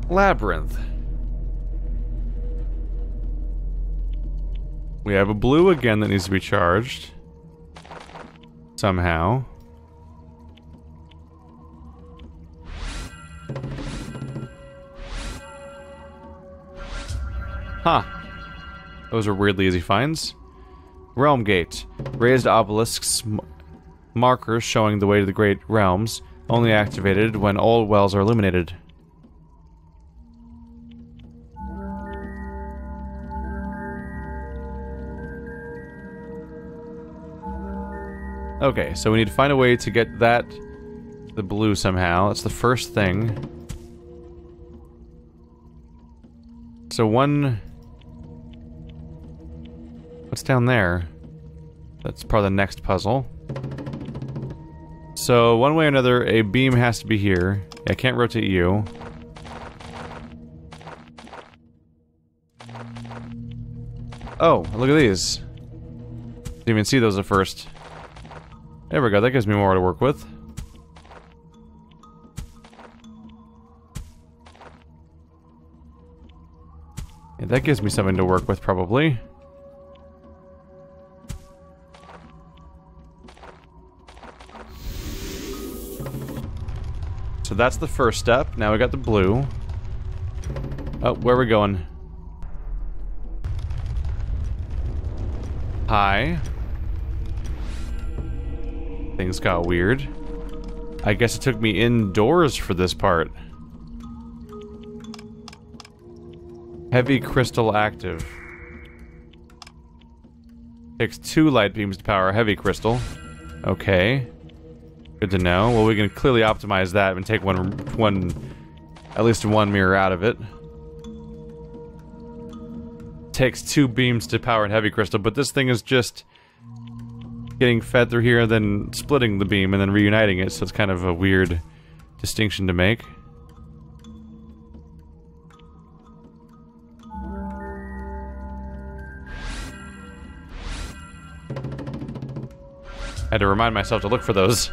Labrinth. We have a blue again that needs to be charged. Somehow. Huh. Those are weirdly easy finds. Realm Gate. Raised obelisks, markers showing the way to the Great Realms, only activated when all wells are illuminated. Okay, so we need to find a way to get that the blue somehow. That's the first thing. So one... What's down there? That's part of the next puzzle. So, one way or another, a beam has to be here. I can't rotate you. Oh, look at these. Didn't even see those at first. There we go, that gives me more to work with. Yeah, that gives me something to work with, probably. So that's the first step. Now we got the blue. Oh, where are we going? Hi. Things got weird. I guess it took me indoors for this part. Heavy crystal active. Takes 2 light beams to power a heavy crystal. Okay. Good to know. Well, we can clearly optimize that and take at least one mirror out of it. Takes 2 beams to power a heavy crystal, but this thing is just getting fed through here, then splitting the beam, and then reuniting it, so it's kind of a weird distinction to make. I had to remind myself to look for those.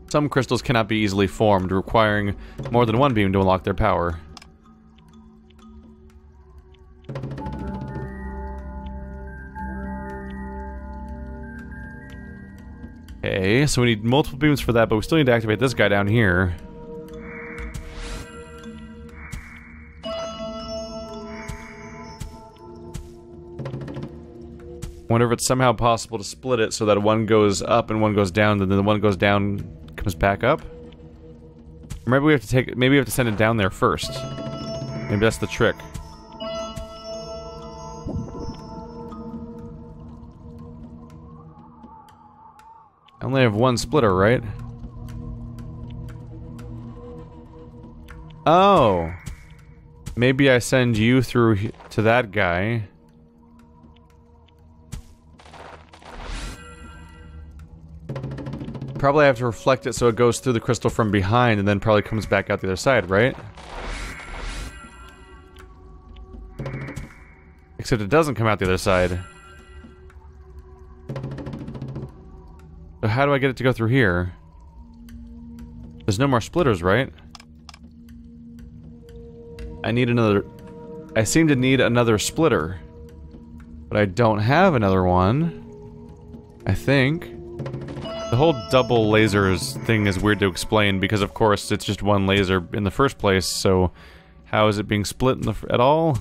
Some crystals cannot be easily formed, requiring more than one beam to unlock their power. Okay, so we need multiple beams for that, but we still need to activate this guy down here. Wonder if it's somehow possible to split it so that one goes up and one goes down, and then the one goes down comes back up. Or maybe we have to maybe we have to send it down there first. Maybe that's the trick. I only have one splitter, right? Oh. Maybe I send you through to that guy. Probably have to reflect it so it goes through the crystal from behind and then probably comes back out the other side, right? Except it doesn't come out the other side. So how do I get it to go through here? There's no more splitters, right? I need another... I seem to need another splitter. But I don't have another one. I think. The whole double lasers thing is weird to explain because, of course, it's just one laser in the first place, so how is it being split in the at all?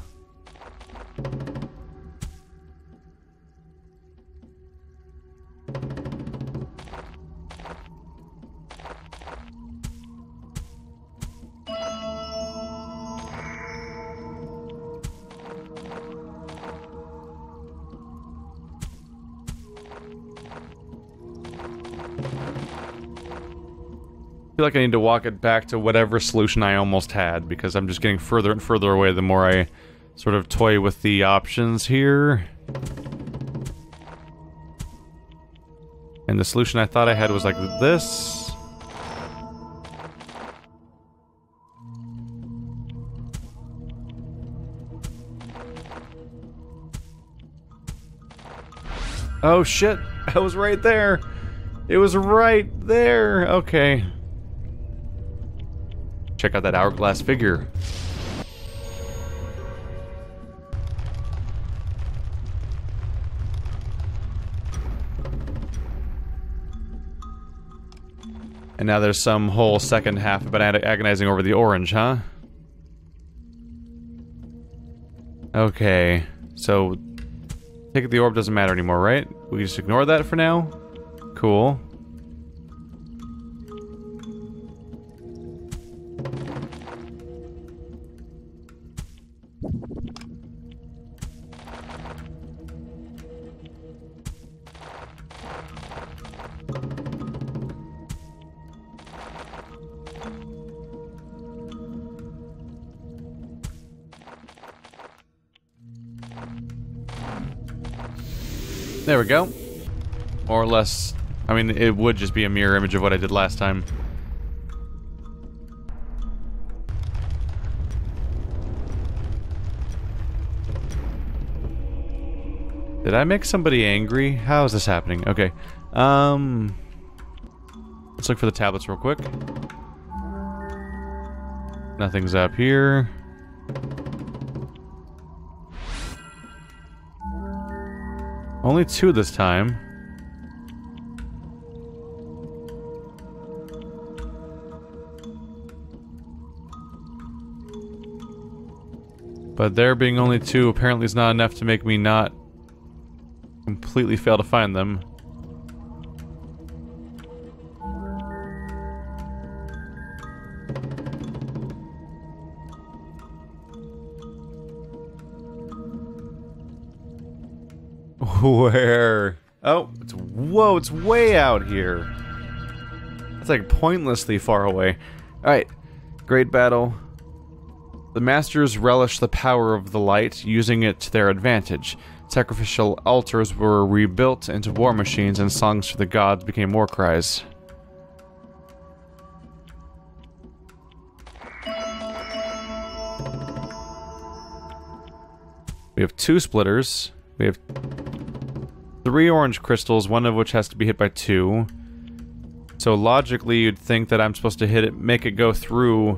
I feel like I need to walk it back to whatever solution I almost had, because I'm just getting further and further away the more I sort of toy with the options here. And the solution I thought I had was like this. Oh shit, I was right there. It was right there. Okay. Check out that hourglass figure. And now there's some whole second half about agonizing over the orange, huh? Okay, so take it the orb doesn't matter anymore, right? We just ignore that for now? Cool. There we go. More or less. I mean, it would just be a mirror image of what I did last time. Did I make somebody angry? How is this happening? Okay. Let's look for the tablets real quick. Nothing's up here. Only 2 this time. But there being only 2 apparently is not enough to make me not completely fail to find them. Where? Oh, whoa, it's way out here. It's like pointlessly far away. Alright, great battle. The masters relished the power of the light, using it to their advantage. Sacrificial altars were rebuilt into war machines, and songs to the gods became war cries. We have 2 splitters. We have 3 orange crystals, one of which has to be hit by 2. So logically, you'd think that I'm supposed to hit it, make it go through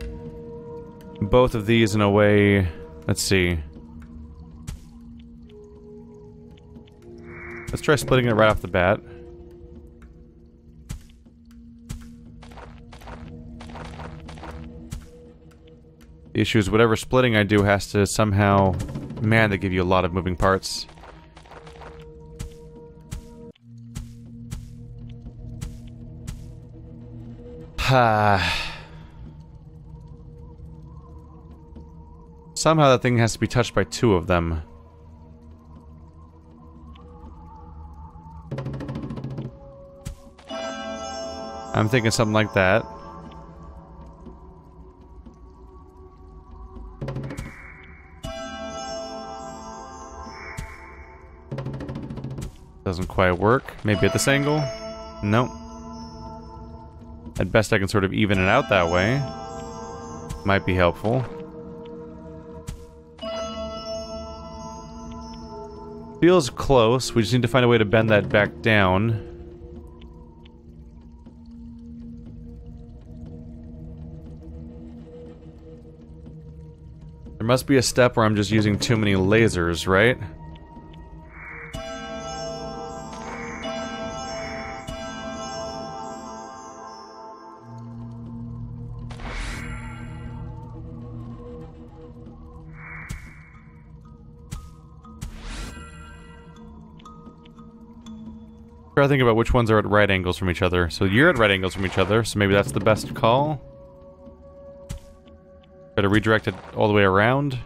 both of these in a way. Let's see. Let's try splitting it right off the bat. The issue is whatever splitting I do has to somehow... Man, they give you a lot of moving parts. Somehow that thing has to be touched by 2 of them. I'm thinking something like that. Doesn't quite work. Maybe at this angle? Nope. At best I can sort of even it out that way. Might be helpful. Feels close. We just need to find a way to bend that back down. There must be a step where I'm just using too many lasers, right? Try to think about which ones are at right angles from each other. So you're at right angles from each other, so maybe that's the best call. Try to redirect it all the way around.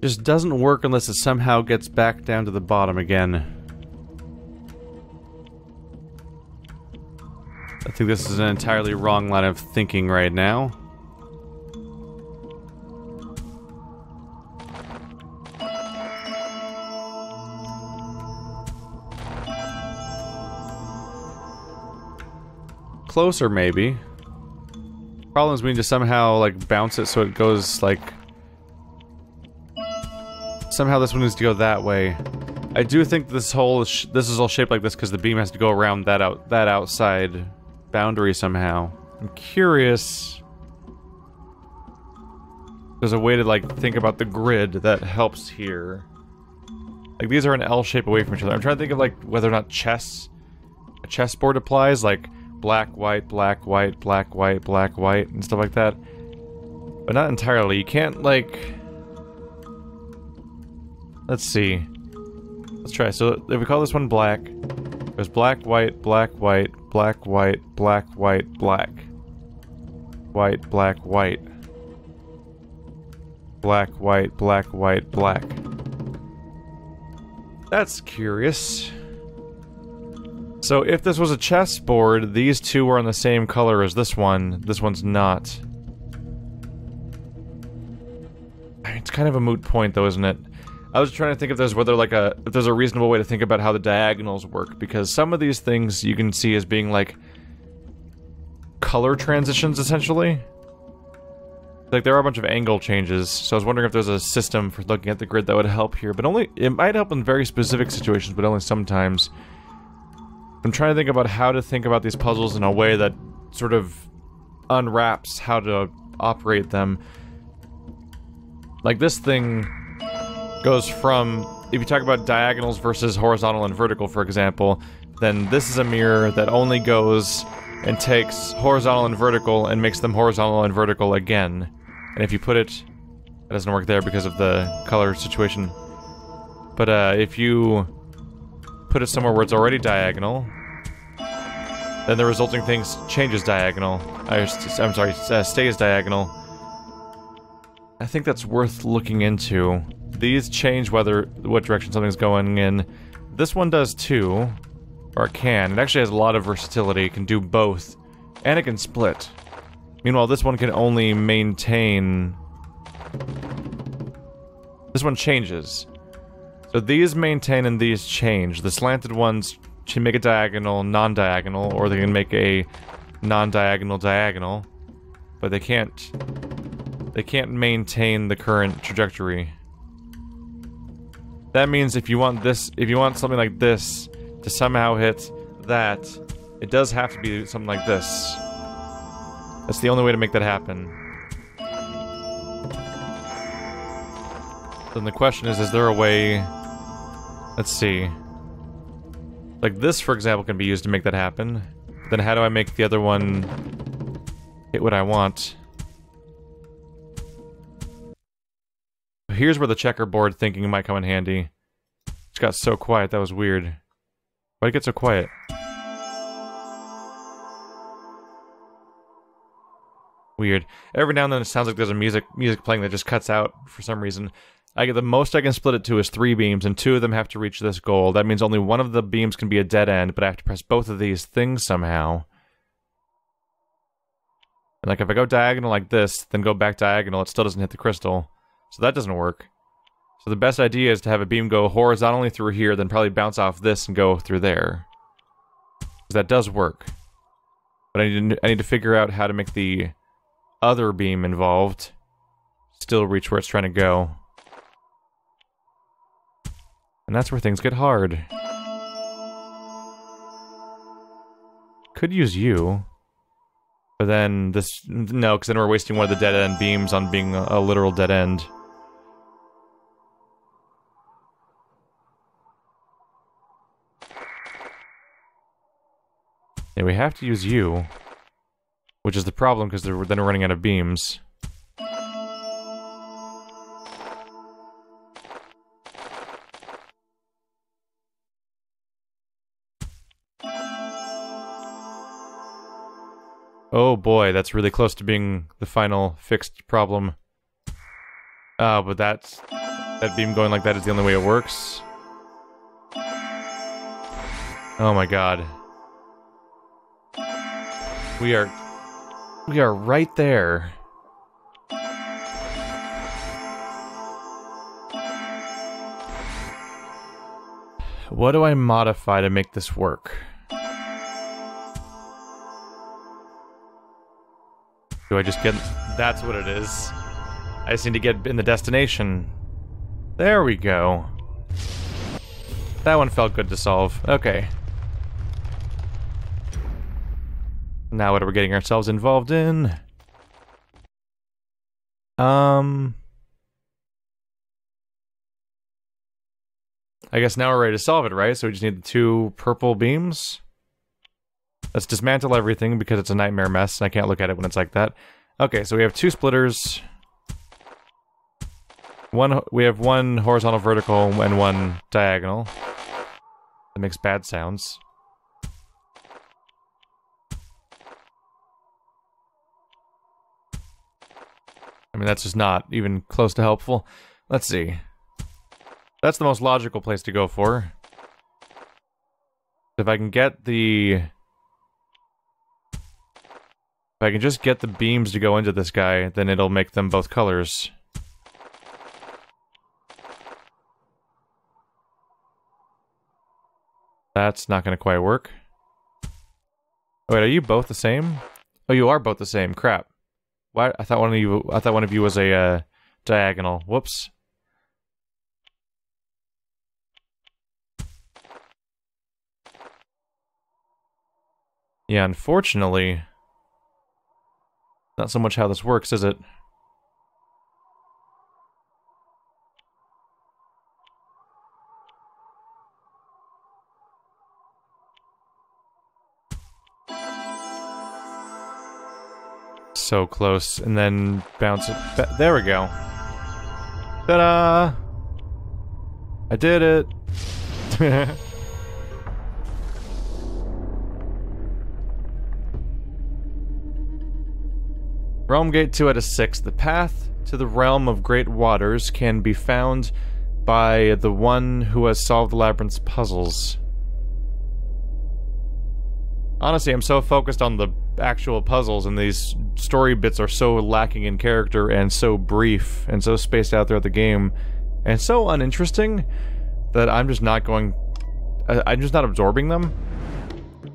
Just doesn't work unless it somehow gets back down to the bottom again. I think this is an entirely wrong line of thinking right now. closer, maybe. Problem is we need to somehow, like, bounce it so it goes, like... Somehow this one needs to go that way. I do think this whole this is all shaped like this because the beam has to go around that outside boundary somehow. I'm curious. There's a way to like think about the grid that helps here. Like these are an L shape away from each other. I'm trying to think of like whether or not a chessboard applies, like black, white, black, white, black, white, black, white, and stuff like that. But not entirely. You can't like. Let's see. Let's try. So if we call this one black, there's black, white, black, white, black, white, black, white, black. White, black, white. Black, white, black, white, black. That's curious. So if this was a chessboard, these two are on the same color as this one. This one's not. I mean, it's kind of a moot point though, isn't it? I was trying to think if there's if there's a reasonable way to think about how the diagonals work, because some of these things you can see as being like color transitions essentially. Like there are a bunch of angle changes, so I was wondering if there's a system for looking at the grid that would help here, but it might help in very specific situations, but only sometimes. I'm trying to think about how to think about these puzzles in a way that sort of unwraps how to operate them. Like this thing goes from, if you talk about diagonals versus horizontal and vertical, for example, then this is a mirror that only goes and takes horizontal and vertical and makes them horizontal and vertical again. And if you put it... That doesn't work there because of the color situation. But if you put it somewhere where it's already diagonal, then the resulting thing changes diagonal. I'm sorry, stays diagonal. I think that's worth looking into. These change what direction something's going in. This one does too. Or it can. It actually has a lot of versatility. It can do both. And it can split. Meanwhile, this one can only maintain... This one changes. So these maintain and these change. The slanted ones can make a diagonal non-diagonal, or they can make a non-diagonal diagonal. But they can't maintain the current trajectory. That means if you want something like this to somehow hit that, it does have to be something like this. That's the only way to make that happen. Then the question is there a way... Let's see. Like this, for example, can be used to make that happen. Then how do I make the other one hit what I want? Here's where the checkerboard thinking might come in handy. It got so quiet, that was weird. Why'd it get so quiet? Weird. Every now and then it sounds like there's a music playing that just cuts out for some reason. The most I can split it to is 3 beams, and 2 of them have to reach this goal. That means only one of the beams can be a dead end, but I have to press both of these things somehow. And like if I go diagonal like this, then go back diagonal, it still doesn't hit the crystal. So that doesn't work. So the best idea is to have a beam go horizontally through here, then probably bounce off this and go through there. Because that does work. But I need to figure out how to make the other beam involved still reach where it's trying to go. And that's where things get hard. Could use you. But then this... No, because then we're wasting one of the dead end beams on being a literal dead end. Yeah, we have to use you. Which is the problem, because then we're running out of beams. Oh boy, that's really close to being the final fixed problem. But that beam going like that is the only way it works. Oh my god. We are right there. What do I modify to make this work? Do I just get... That's what it is. I just need to get in the destination. There we go. That one felt good to solve. Okay. Now what are we getting ourselves involved in? I guess now we're ready to solve it, right? So we just need the 2 purple beams. Let's dismantle everything because it's a nightmare mess and I can't look at it when it's like that. Okay, so we have 2 splitters. We have 1 horizontal vertical and 1 diagonal. That makes bad sounds. I mean, that's just not even close to helpful. Let's see. That's the most logical place to go for. If I can get the... If I can just get the beams to go into this guy, then it'll make them both colors. That's not gonna quite work. Wait, are you both the same? Oh, you are both the same. Crap. Why? I thought one of you was a diagonal. Whoops. Yeah, unfortunately, not so much how this works, is it? So close, and then bounce it. There we go. Ta-da! I did it! Realm Gate 2 out of 6. The path to the realm of great waters can be found by the one who has solved the Labyrinth's puzzles. Honestly, I'm so focused on the actual puzzles, and these story bits are so lacking in character, and so brief, and so spaced out throughout the game, and so uninteresting, that I'm just not going... I'm just not absorbing them.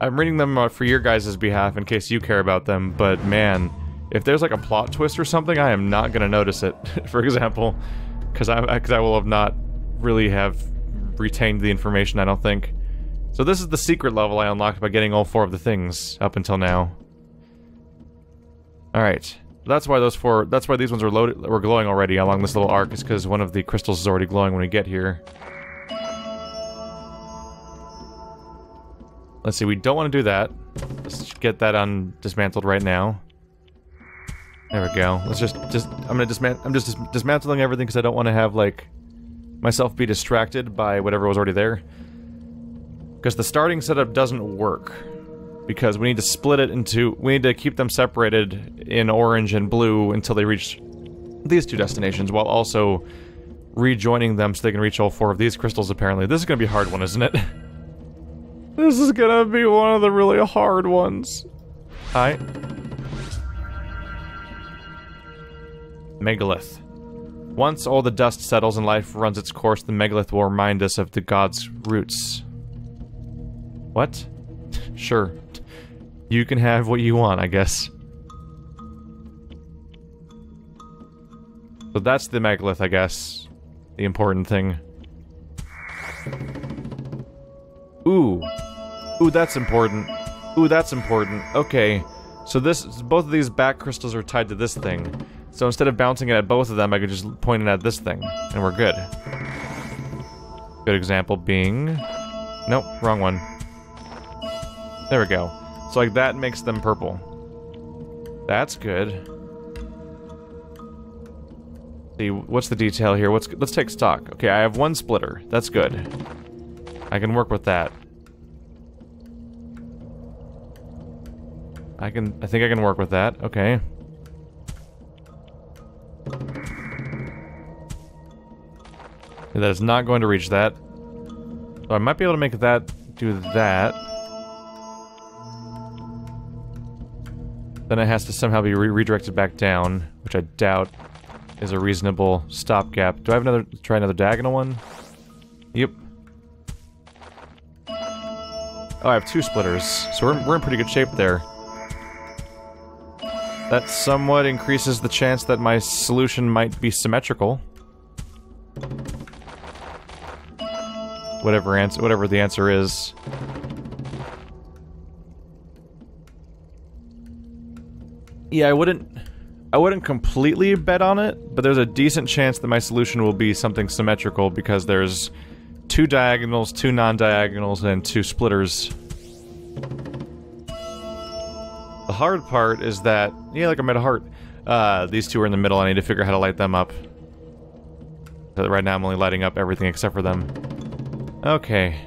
I'm reading them for your guys' behalf in case you care about them, but man... If there's like a plot twist or something, I am not gonna notice it, for example, because I will have not really have retained the information, I don't think. So this is the secret level I unlocked by getting all 4 of the things up until now. Alright. That's why these ones are were glowing already along this little arc, is because one of the crystals is already glowing when we get here. Let's see, we don't want to do that. Let's get that dismantled right now. There we go. Let's I'm just dismantling everything because I don't want to have, like, myself be distracted by whatever was already there. Because the starting setup doesn't work. Because we need to split it into... We need to keep them separated in orange and blue until they reach these 2 destinations, while also rejoining them so they can reach all 4 of these crystals, apparently. This is gonna be a hard one, isn't it? This is gonna be one of the really hard ones. Hi. Megalith. Once all the dust settles and life runs its course, the megalith will remind us of the god's roots. What? Sure. You can have what you want, I guess. So that's the megalith, I guess. The important thing. Ooh. Ooh, that's important. Ooh, that's important. Okay. So both of these back crystals are tied to this thing. So instead of bouncing it at both of them, I could just point it at this thing, and we're good. Good example being... Nope, wrong one. There we go. So like that makes them purple. That's good. See, what's the detail here? Let's take stock. Okay, I have 1 splitter. That's good. I can work with that. I think I can work with that. Okay. That is not going to reach that. So I might be able to make that do that. Then it has to somehow be redirected back down, which I doubt is a reasonable stopgap. Do I have try another diagonal one? Yep. Oh, I have 2 splitters, so we're in pretty good shape there. That somewhat increases the chance that my solution might be symmetrical. Whatever the answer is. Yeah, I wouldn't completely bet on it, but there's a decent chance that my solution will be something symmetrical because there's 2 diagonals, 2 non-diagonals, and 2 splitters. The hard part is that, yeah, like I'm at a heart. These 2 are in the middle. I need to figure out how to light them up. So right now I'm only lighting up everything except for them. Okay.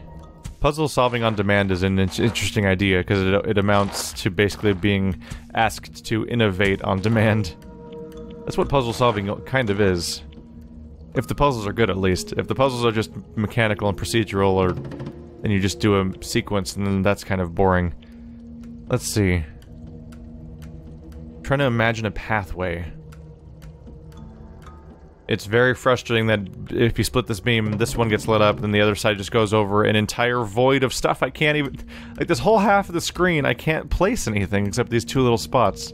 Puzzle solving on demand is an interesting idea because it amounts to basically being asked to innovate on demand. That's what puzzle solving kind of is. If the puzzles are good, at least. If the puzzles are just mechanical and procedural, or then you just do a sequence, and then that's kind of boring. Let's see. I'm trying to imagine a pathway. It's very frustrating that if you split this beam, this one gets lit up, then the other side just goes over an entire void of stuff I can't even... Like, this whole half of the screen, I can't place anything except these 2 little spots.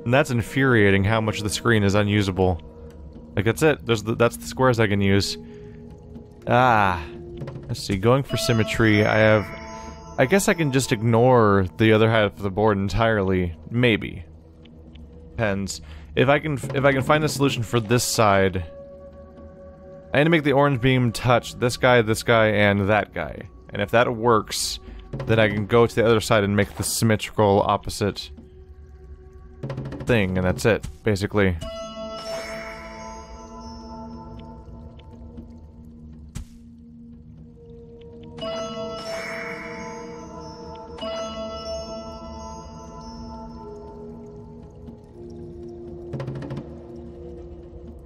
And that's infuriating how much the screen is unusable. Like, that's it. That's the squares I can use. Ah. Let's see, going for symmetry, I guess I can just ignore the other half of the board entirely. Maybe. Depends. If I can find the solution for this side, I need to make the orange beam touch this guy, and that guy. And if that works, then I can go to the other side and make the symmetrical opposite thing, and that's it, basically.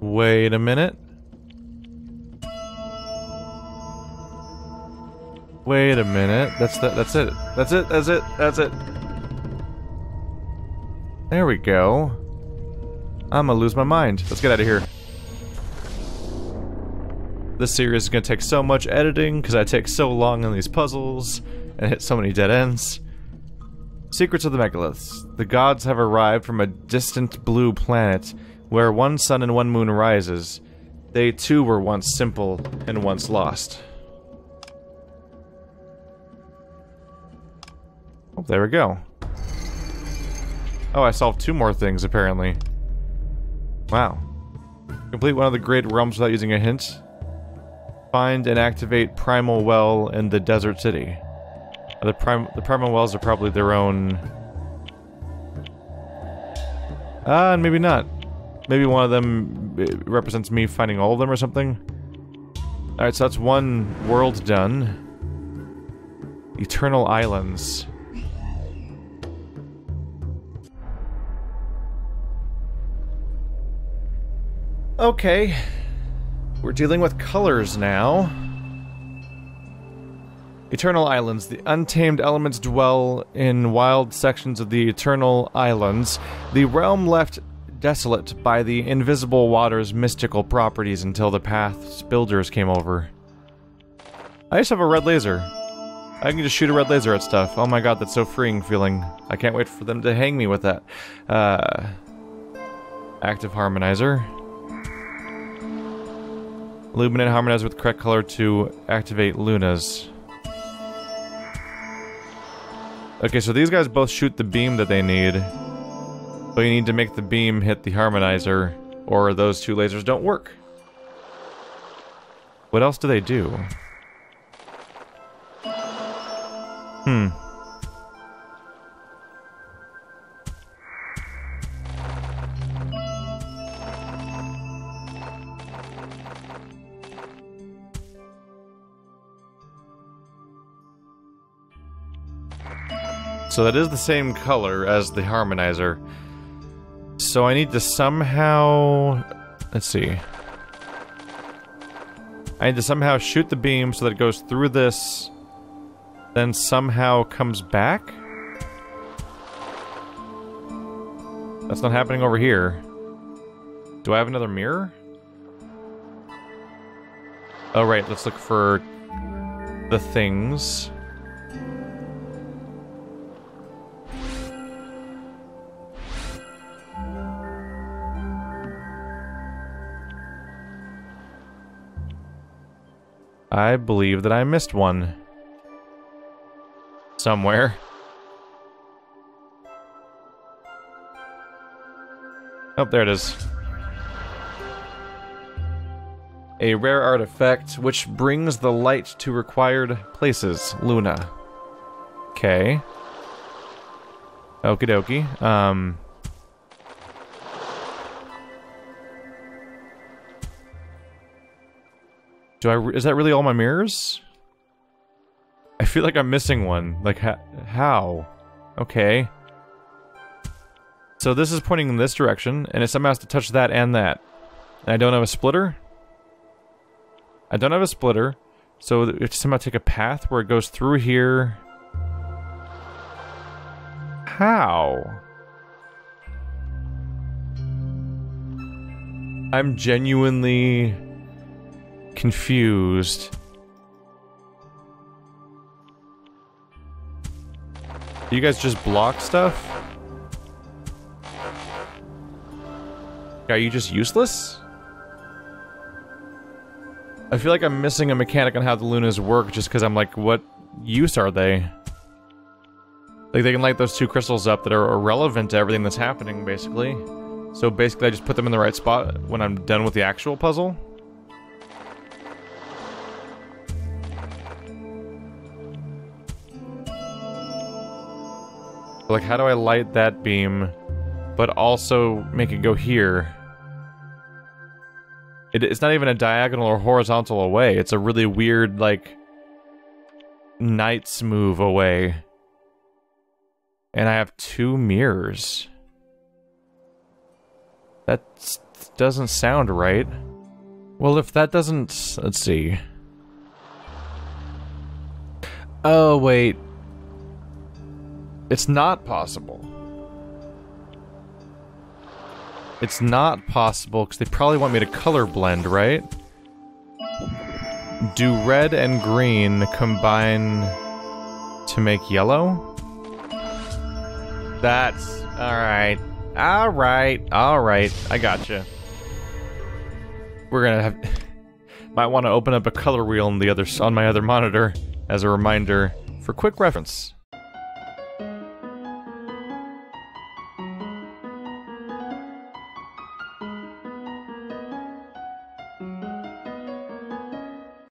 Wait a minute. Wait a minute. That's it. There we go. I'm gonna lose my mind. Let's get out of here. This series is gonna take so much editing because I take so long on these puzzles and hit so many dead ends. Secrets of the Megaliths. The gods have arrived from a distant blue planet where 1 sun and 1 moon rises. They too were once simple and once lost. Oh, there we go. Oh, I solved 2 more things, apparently. Wow. Complete one of the great realms without using a hint. Find and activate Primal Well in the Desert City. The Primal Wells are probably their own... and maybe not. Maybe one of them represents me finding all of them or something. Alright, so that's 1 world done. Eternal Islands. Okay. We're dealing with colors now. Eternal Islands. The untamed elements dwell in wild sections of the Eternal Islands. The realm left desolate by the invisible water's mystical properties until the Path's builders came over. I just have a red laser. I can just shoot a red laser at stuff. Oh my god, that's so freeing feeling. I can't wait for them to hang me with that. Active harmonizer. Illuminate harmonizer with the correct color to activate Lunas. Okay, so these guys both shoot the beam that they need. But you need to make the beam hit the harmonizer, or those 2 lasers don't work. What else do they do? So that is the same color as the harmonizer. So I need to somehow... Let's see. I need to somehow shoot the beam so that it goes through this, then somehow comes back? That's not happening over here. Do I have another mirror? Oh right, let's look for the things. I believe that I missed one. Somewhere. Oh, there it is. A rare artifact which brings the light to required places. Luna. Okay. Okie dokie. Is that really all my mirrors? I feel like I'm missing one. Like, how? Okay. So this is pointing in this direction, and it somehow has to touch that and that. And I don't have a splitter? I don't have a splitter, so we have to somehow take a path where it goes through here. How? I'm genuinely confused. You guys just block stuff? Are you just useless? I feel like I'm missing a mechanic on how the Lunas work just because I'm like, what use are they? Like, they can light those two crystals up that are irrelevant to everything that's happening, basically. So basically I just put them in the right spot when I'm done with the actual puzzle. Like, how do I light that beam, but also make it go here? It's not even a diagonal or horizontal away. It's a really weird, like, knight's move away. And I have 2 mirrors. That doesn't sound right. Well, if that doesn't... Let's see. Oh, wait. It's not possible. It's not possible, because they probably want me to color blend, right? Do red and green combine to make yellow? That's... alright. Alright. I gotcha. We're gonna have... might want to open up a color wheel on my other monitor as a reminder for quick reference.